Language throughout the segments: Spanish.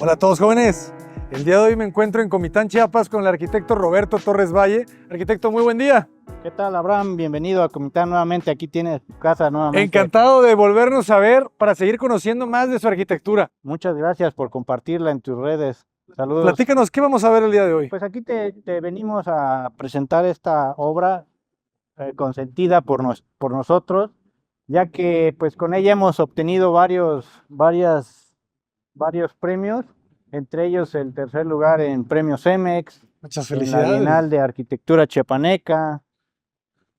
Hola a todos jóvenes, el día de hoy me encuentro en Comitán, Chiapas con el arquitecto Roberto Torres Valle. Arquitecto, muy buen día. ¿Qué tal, Abraham? Bienvenido a Comitán nuevamente, aquí tienes tu casa nuevamente. Encantado de volvernos a ver para seguir conociendo más de su arquitectura. Muchas gracias por compartirla en tus redes. Saludos. Platícanos, ¿qué vamos a ver el día de hoy? Pues aquí te venimos a presentar esta obra consentida por nosotros, ya que pues con ella hemos obtenido varios premios, entre ellos el tercer lugar en Premio CEMEX, Muchas en la felicidades. Bienal de Arquitectura Chiapaneca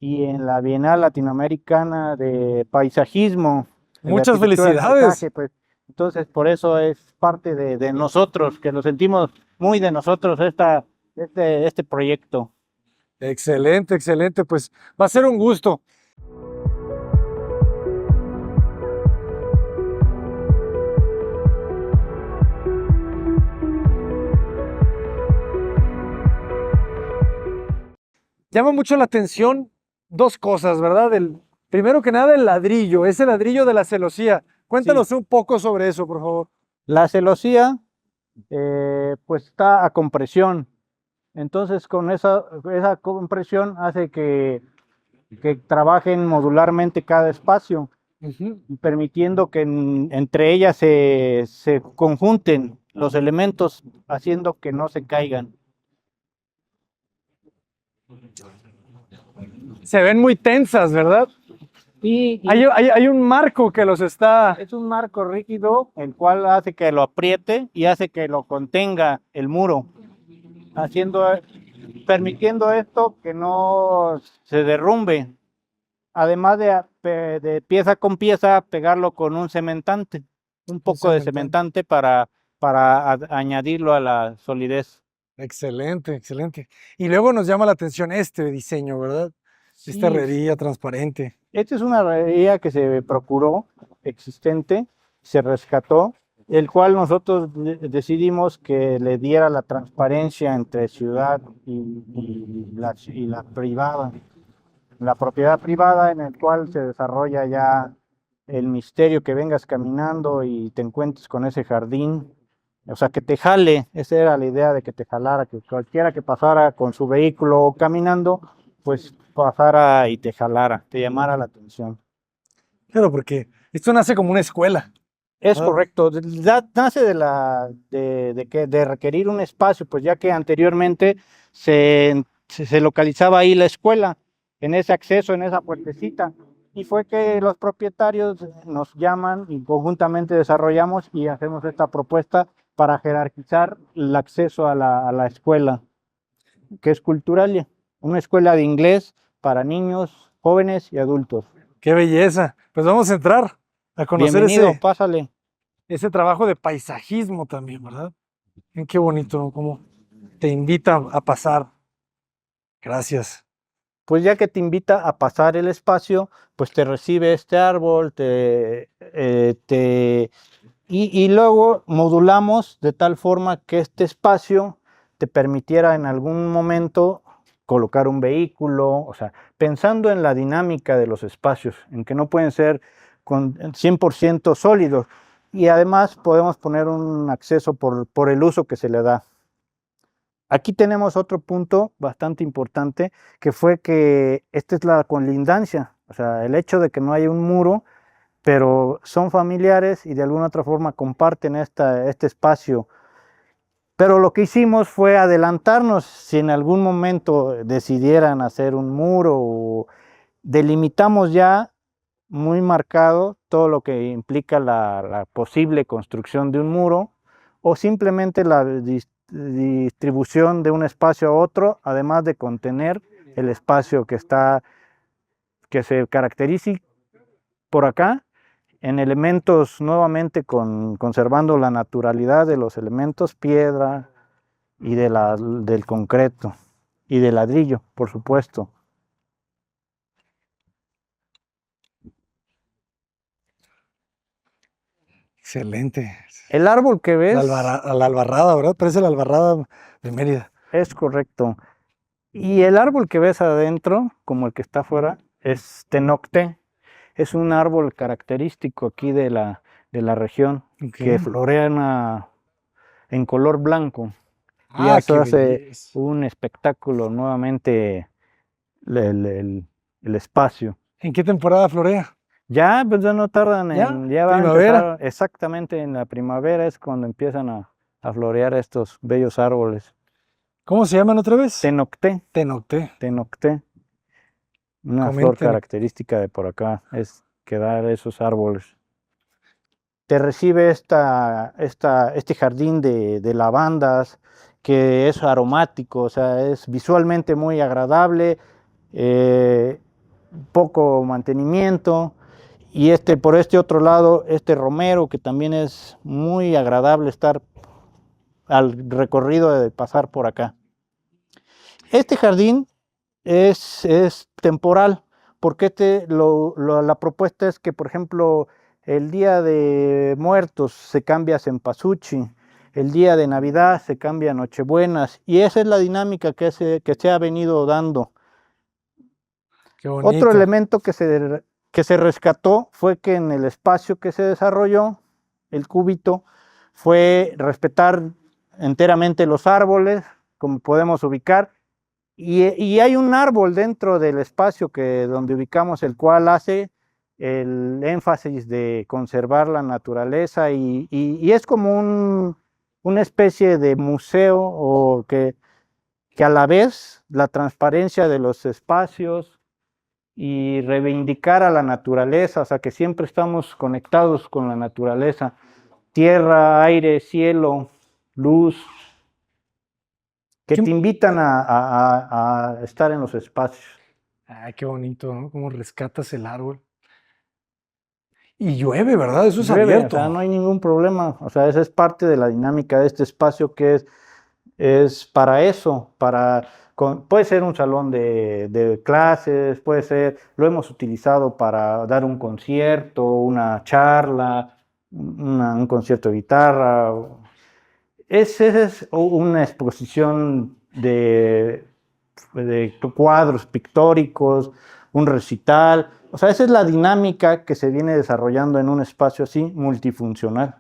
y en la Bienal Latinoamericana de Paisajismo. de Muchas arquitectura del felicidades. paisaje, pues. Entonces, por eso es parte de nosotros, que lo sentimos muy de nosotros este proyecto. Excelente, excelente. Pues va a ser un gusto. Llama mucho la atención dos cosas, ¿verdad? Primero que nada, el ladrillo, ese ladrillo de la celosía. Cuéntanos un poco sobre eso, por favor. La celosía, pues está a compresión. Entonces, con esa compresión hace que trabajen modularmente cada espacio, permitiendo que entre ellas se conjunten los elementos, haciendo que no se caigan. Se ven muy tensas, ¿verdad? Y Hay un marco que los está... es un marco rígido, el cual hace que lo apriete y hace que lo contenga el muro, permitiendo esto que no se derrumbe. Además de pieza con pieza, pegarlo con un cementante, un poco de cementante para añadirlo a la solidez. Excelente, excelente. Y luego nos llama la atención este diseño, ¿verdad? Sí, Esta herrería transparente. esta es una herrería que se procuró, existente, se rescató, el cual nosotros decidimos que le diera la transparencia entre ciudad y la privada. La propiedad privada en el cual se desarrolla ya el misterio, que vengas caminando y te encuentres con ese jardín, o sea, que te jale. Esa era la idea, de que te jalara, que cualquiera que pasara con su vehículo o caminando, pues pasara y te jalara, te llamara la atención. Claro, porque esto nace como una escuela. Es correcto, nace de requerir un espacio, pues ya que anteriormente se localizaba ahí la escuela, en ese acceso, en esa puertecita, y fue que los propietarios nos llaman y conjuntamente desarrollamos y hacemos esta propuesta para jerarquizar el acceso a la escuela, que es Culturalia, una escuela de inglés para niños, jóvenes y adultos. ¡Qué belleza! Pues vamos a entrar a conocer Bienvenido, pásale. ese trabajo de paisajismo también, ¿verdad? Qué bonito, cómo te invita a pasar. Gracias. Pues ya que te invita a pasar el espacio, pues te recibe este árbol, y luego modulamos de tal forma que este espacio te permitiera en algún momento colocar un vehículo, o sea, pensando en la dinámica de los espacios, en que no pueden ser 100% sólidos, y además podemos poner un acceso por el uso que se le da. Aquí tenemos otro punto bastante importante, que fue que esta es la colindancia, o sea, el hecho de que no haya un muro, pero son familiares y de alguna otra forma comparten este espacio. Pero lo que hicimos fue adelantarnos. Si en algún momento decidieran hacer un muro, delimitamos ya muy marcado todo lo que implica la posible construcción de un muro, o simplemente la distribución de un espacio a otro, además de contener el espacio que se caracteriza por acá en elementos, nuevamente conservando la naturalidad de los elementos, piedra y del concreto y del ladrillo, por supuesto. Excelente. El árbol que ves La albarrada, ¿verdad? Parece la albarrada de Mérida. es correcto. Y el árbol que ves adentro, como el que está afuera, es tenocte. Es un árbol característico aquí de la región, que florea en color blanco. Y Ah, eso qué hace belleza. un espectáculo nuevamente el espacio. ¿En qué temporada florea? Ya, pues ya no tardan ¿Ya? ya va a ¿Primavera? empezar exactamente en la primavera, es cuando empiezan a florear estos bellos árboles. ¿Cómo se llaman otra vez? Tenocté, Tenocté. tenocté, una flor Comenten. característica de por acá, es que da esos árboles. Te recibe este jardín de lavandas que es aromático, o sea, es visualmente muy agradable, eh, poco mantenimiento. Y por este otro lado, este romero que también es muy agradable estar al recorrido de pasar por acá. Este jardín es temporal, porque la propuesta es que, por ejemplo, el día de Muertos se cambia a Cempasúchil, el día de Navidad se cambia a Nochebuenas, y esa es la dinámica que se ha venido dando. Qué Otro bonito. elemento que se rescató fue que en el espacio que se desarrolló, el cúbito, fue respetar enteramente los árboles, como podemos ubicar, y hay un árbol dentro del espacio donde ubicamos, el cual hace el énfasis de conservar la naturaleza y es como una especie de museo o que a la vez la transparencia de los espacios y reivindicar a la naturaleza, o sea que siempre estamos conectados con la naturaleza, tierra, aire, cielo, luz, que ¿Qué- te invitan a estar en los espacios. Ay, qué bonito, ¿no? Cómo rescatas el árbol. Y llueve, ¿verdad? Eso es Llueve, o sea, abierto. no hay ningún problema, o sea, esa es parte de la dinámica de este espacio que es para eso, puede ser un salón de clases, puede ser, lo hemos utilizado para dar un concierto, una charla, un concierto de guitarra. Es una exposición de cuadros pictóricos, un recital. O sea, esa es la dinámica que se viene desarrollando en un espacio así multifuncional,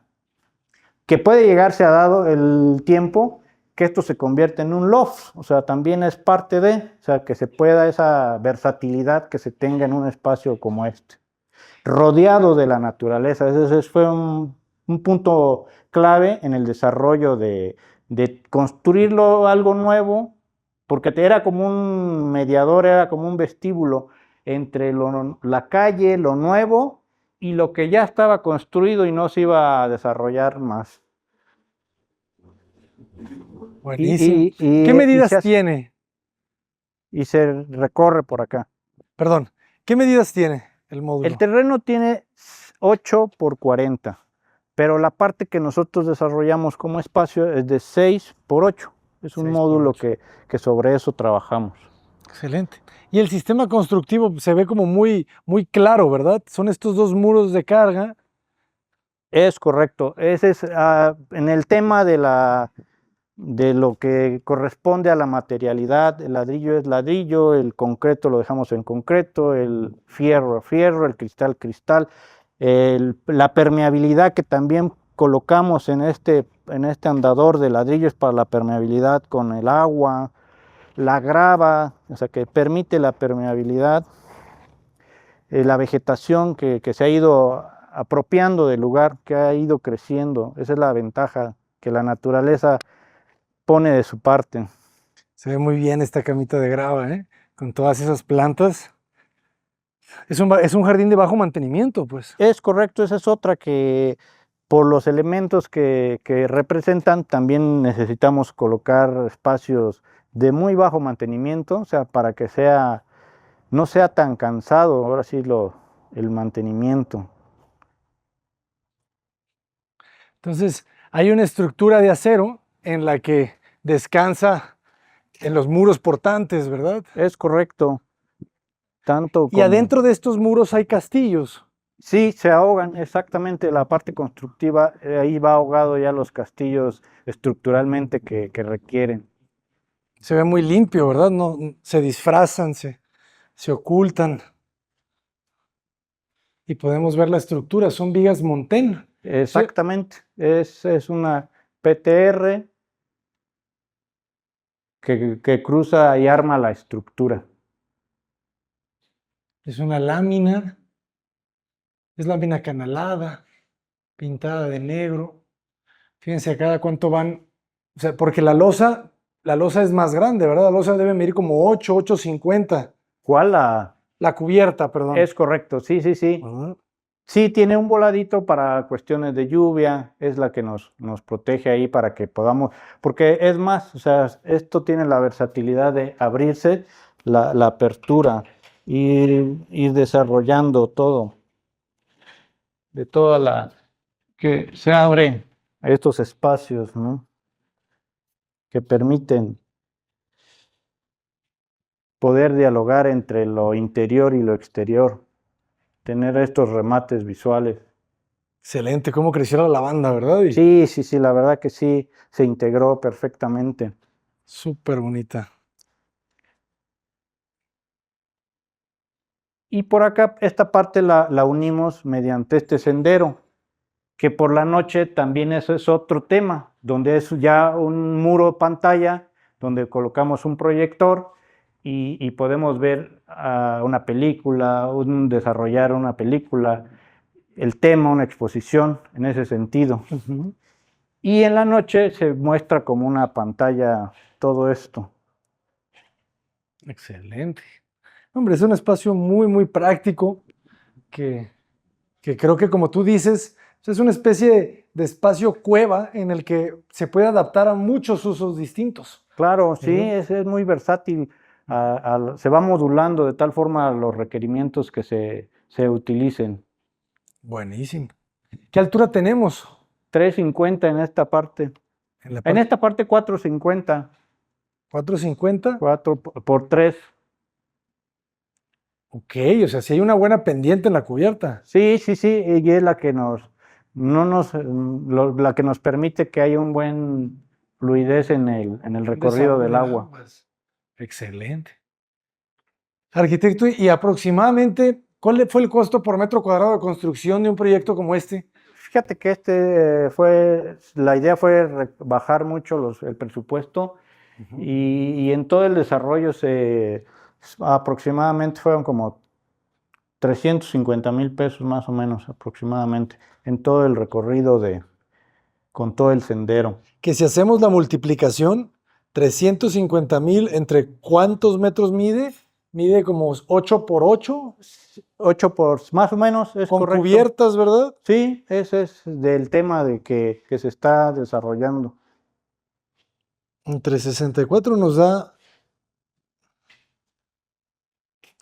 que puede llegarse a dado el tiempo que esto se convierte en un loft, o sea, también es parte o sea, que se pueda esa versatilidad que se tenga en un espacio como este, rodeado de la naturaleza. Ese fue un punto clave en el desarrollo de construirlo algo nuevo, porque era como un mediador, era como un vestíbulo entre la calle, lo nuevo y lo que ya estaba construido y no se iba a desarrollar más. Buenísimo. ¿Qué Y medidas tiene? se recorre por acá. Perdón, ¿qué medidas tiene el El módulo? terreno tiene 8 por 40, pero la parte que nosotros desarrollamos como espacio es de 6 por 8. Es un 6 por módulo 8. que sobre eso trabajamos. Excelente. Y el sistema constructivo se ve como muy, muy claro, ¿verdad? Son estos dos muros de carga. Es correcto. Ese es en el tema de lo que corresponde a la materialidad. El ladrillo es ladrillo, el concreto lo dejamos en concreto, el fierro, fierro, el cristal, cristal. La permeabilidad que también colocamos en este andador de ladrillos para la permeabilidad con el agua, la grava, o sea que permite la permeabilidad, la vegetación que se ha ido apropiando del lugar, que ha ido creciendo. Esa es la ventaja, que la naturaleza pone de su parte. Se ve muy bien esta camita de grava, ¿eh? Con todas esas plantas. Es un jardín de bajo mantenimiento, pues. Es correcto, esa es otra que por los elementos que representan también necesitamos colocar espacios de muy bajo mantenimiento, o sea, para que no sea tan cansado, ahora sí el mantenimiento. Entonces, hay una estructura de acero en la que descansa en los muros portantes, ¿verdad? Es correcto, tanto Y como... adentro de estos muros hay castillos. Sí, se ahogan, exactamente la parte constructiva, ahí va ahogado ya los castillos estructuralmente que requieren. Se ve muy limpio, ¿verdad? No, se disfrazan, se ocultan. Y podemos ver la estructura, son vigas Montén. Eso- Exactamente, es una PTR que cruza y arma la estructura. Es una lámina, es lámina canalada, pintada de negro. Fíjense acá cuánto van, o sea, porque la losa es más grande, ¿verdad? La losa debe medir como 8,50. ¿Cuál la? La cubierta, perdón. Es correcto, sí, sí, sí. Ajá. Sí, tiene un voladito para cuestiones de lluvia, es la que nos protege ahí para que podamos, porque es más, o sea, esto tiene la versatilidad de abrirse, la apertura, ir desarrollando todo, de toda la, que se abre estos espacios, ¿no? Que permiten poder dialogar entre lo interior y lo exterior, tener estos remates visuales. Excelente, cómo creció la lavanda, ¿verdad? Y Sí, sí, sí, la verdad que sí, se integró perfectamente. súper bonita. Y por acá esta parte la unimos mediante este sendero, que por la noche también eso es otro tema, donde es ya un muro pantalla, donde colocamos un proyector y podemos ver una película, desarrollar una película, el tema, una exposición en ese sentido. Ujú. Y en la noche se muestra como una pantalla todo esto. Excelente. Hombre, es un espacio muy, muy práctico que, que creo que como tú dices, es una especie de espacio cueva en el que se puede adaptar a muchos usos distintos. Claro, sí, ¿Verdad? es muy versátil. Se va modulando de tal forma los requerimientos que se utilicen. Buenísimo. ¿Qué altura tenemos? 350 en esta parte. En la En parte esta parte 450, 450. 4 por 3. Ok, o sea, si hay una buena pendiente en la cubierta. Sí, sí, sí, y es la que no nos, la que nos permite que haya un buen fluidez en el recorrido del agua. Aguas. Excelente. Arquitecto, y aproximadamente, ¿cuál fue el costo por metro cuadrado de construcción de un proyecto como este? Fíjate que la idea fue bajar mucho el presupuesto y en todo el desarrollo aproximadamente fueron como 350,000 pesos más o menos aproximadamente en todo el recorrido con todo el sendero. Que si hacemos la multiplicación, 350,000, ¿entre cuántos metros mide? Mide como 8 por 8, 8 por más o menos, es con correcto. cubiertas, ¿verdad? Sí, ese es del tema de que se está desarrollando. Entre 64 nos da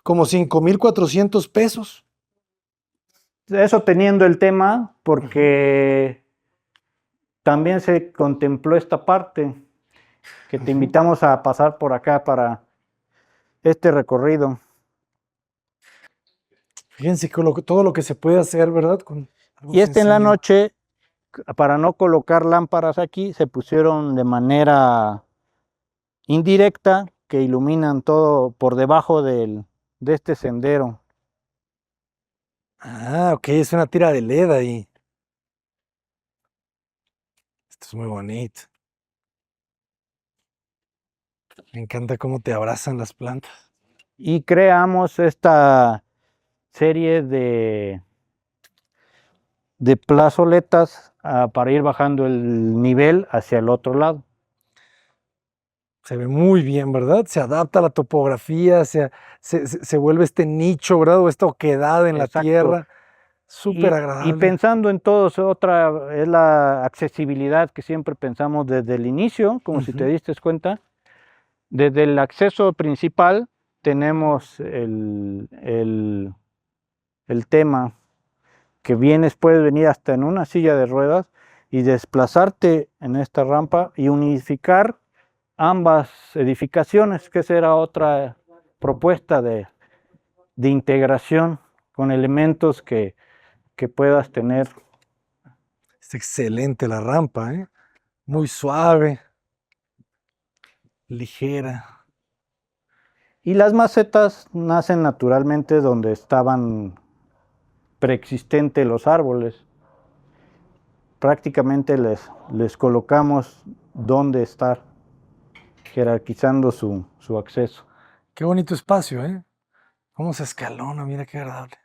como 5,400 pesos. Eso teniendo el tema, porque también se contempló esta parte, que te invitamos a pasar por acá para este recorrido. Fíjense que todo lo que se puede hacer, ¿verdad? Con algo Y en la sencillo. noche, para no colocar lámparas aquí, se pusieron de manera indirecta que iluminan todo por debajo de este sendero. Ah, ok, es una tira de LED ahí. Esto es muy bonito. Me encanta cómo te abrazan las plantas. Y creamos esta serie de plazoletas para ir bajando el nivel hacia el otro lado. Se ve muy bien, ¿verdad? Se adapta a la topografía, se vuelve este nicho, ¿verdad? O esta oquedad en la Exacto. tierra. Súper Y agradable. pensando en todos, otra es la accesibilidad que siempre pensamos desde el inicio, como si te diste cuenta. Desde el acceso principal tenemos el tema que puedes venir hasta en una silla de ruedas y desplazarte en esta rampa y unificar ambas edificaciones, que esa era otra propuesta de integración con elementos que puedas tener. Es excelente la rampa, ¿eh? Muy suave, ligera. Y las macetas nacen naturalmente donde estaban preexistentes los árboles. prácticamente les colocamos dónde estar, jerarquizando su acceso. Qué bonito espacio, ¿eh? Cómo se escalona, mira qué agradable.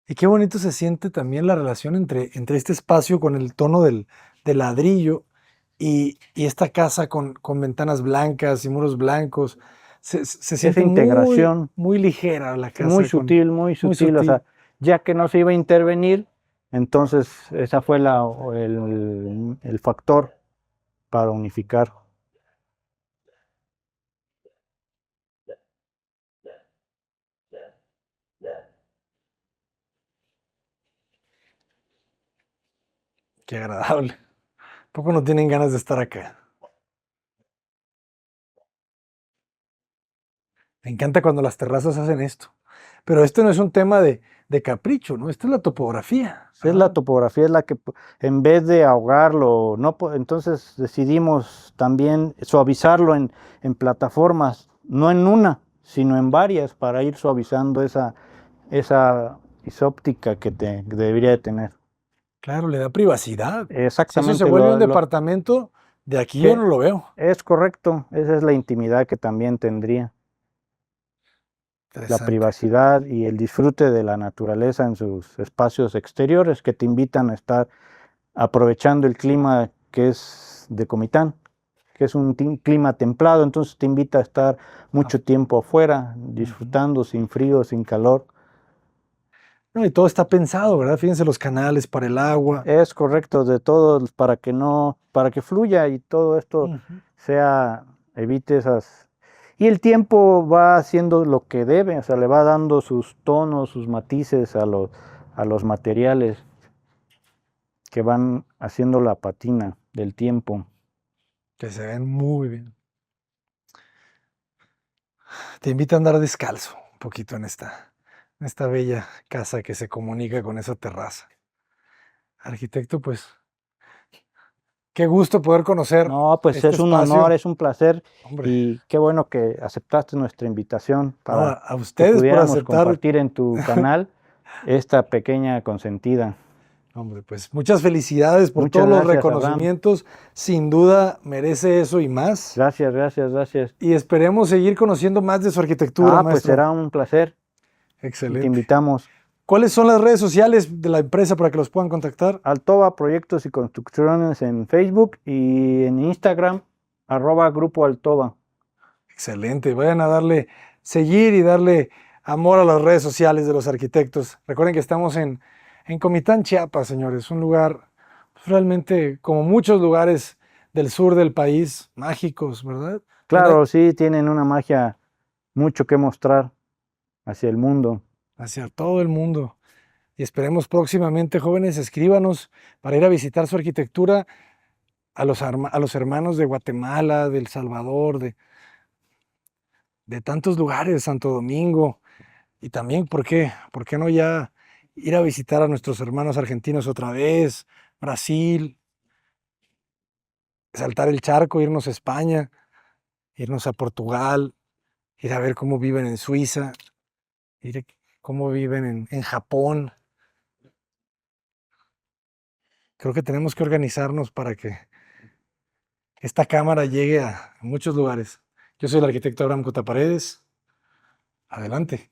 Y qué bonito se siente también la relación entre este espacio con el tono del ladrillo y esta casa con ventanas blancas y muros blancos. Se siente muy, integración muy ligera la casa. Muy sutil, muy sutil, o sea, ya que no se iba a intervenir, entonces esa fue el factor para unificar. Qué agradable. ¿Poco no tienen ganas de estar acá? Me encanta cuando las terrazas hacen esto. Pero esto no es un tema de capricho, ¿no? Esta es la topografía. Es la topografía, es la que en vez de ahogarlo, no, entonces decidimos también suavizarlo en plataformas, no en una, sino en varias, para ir suavizando esa isóptica que debería de tener. Claro, le da privacidad. Exactamente. Si eso se vuelve un departamento, de aquí yo no lo veo. Es correcto, esa es la intimidad que también tendría. La privacidad y el disfrute de la naturaleza en sus espacios exteriores que te invitan a estar aprovechando el clima que es de Comitán, que es un clima templado, entonces te invita a estar mucho tiempo afuera, disfrutando sin frío, sin calor. No, y todo está pensado, ¿verdad? Fíjense los canales para el agua. Es correcto, de todo, para que fluya y todo esto evite esas. Y el tiempo va haciendo lo que debe, o sea, le va dando sus tonos, sus matices a los materiales que van haciendo la patina del tiempo. Que se ven muy bien. Te invito a andar descalzo un poquito en esta bella casa que se comunica con esa terraza. Arquitecto, pues, qué gusto poder conocer. No, pues este es un espacio. honor, es un placer. Hombre. Y qué bueno que aceptaste nuestra invitación para a ustedes que pudiéramos por aceptar. Compartir en tu canal esta pequeña consentida. Hombre, pues muchas felicidades por Muchas todos los gracias, reconocimientos. Sin duda merece eso y más. Gracias, gracias, gracias. Y esperemos seguir conociendo más de su arquitectura, maestro. Pues será un placer. Excelente. Y te invitamos. ¿Cuáles son las redes sociales de la empresa para que los puedan contactar? Altoba Proyectos y Construcciones en Facebook y en Instagram, @Grupo Altoba. Excelente. Vayan a darle seguir y darle amor a las redes sociales de los arquitectos. Recuerden que estamos en Comitán, Chiapas, señores. Un lugar realmente, como muchos lugares del sur del país, mágicos, ¿verdad? Claro, sí, tienen una magia mucho que mostrar hacia el mundo. Hacia todo el mundo. Y esperemos próximamente, jóvenes, escríbanos para ir a visitar su arquitectura a los hermanos de Guatemala, de El Salvador, de tantos lugares, Santo Domingo. Y también, ¿por qué no ya ir a visitar a nuestros hermanos argentinos otra vez? Brasil, saltar el charco, irnos a España, irnos a Portugal, ir a ver cómo viven en Suiza, ir a cómo viven en Japón. Creo que tenemos que organizarnos para que esta cámara llegue a muchos lugares. Yo soy el arquitecto Abraham Cota Paredes. Adelante.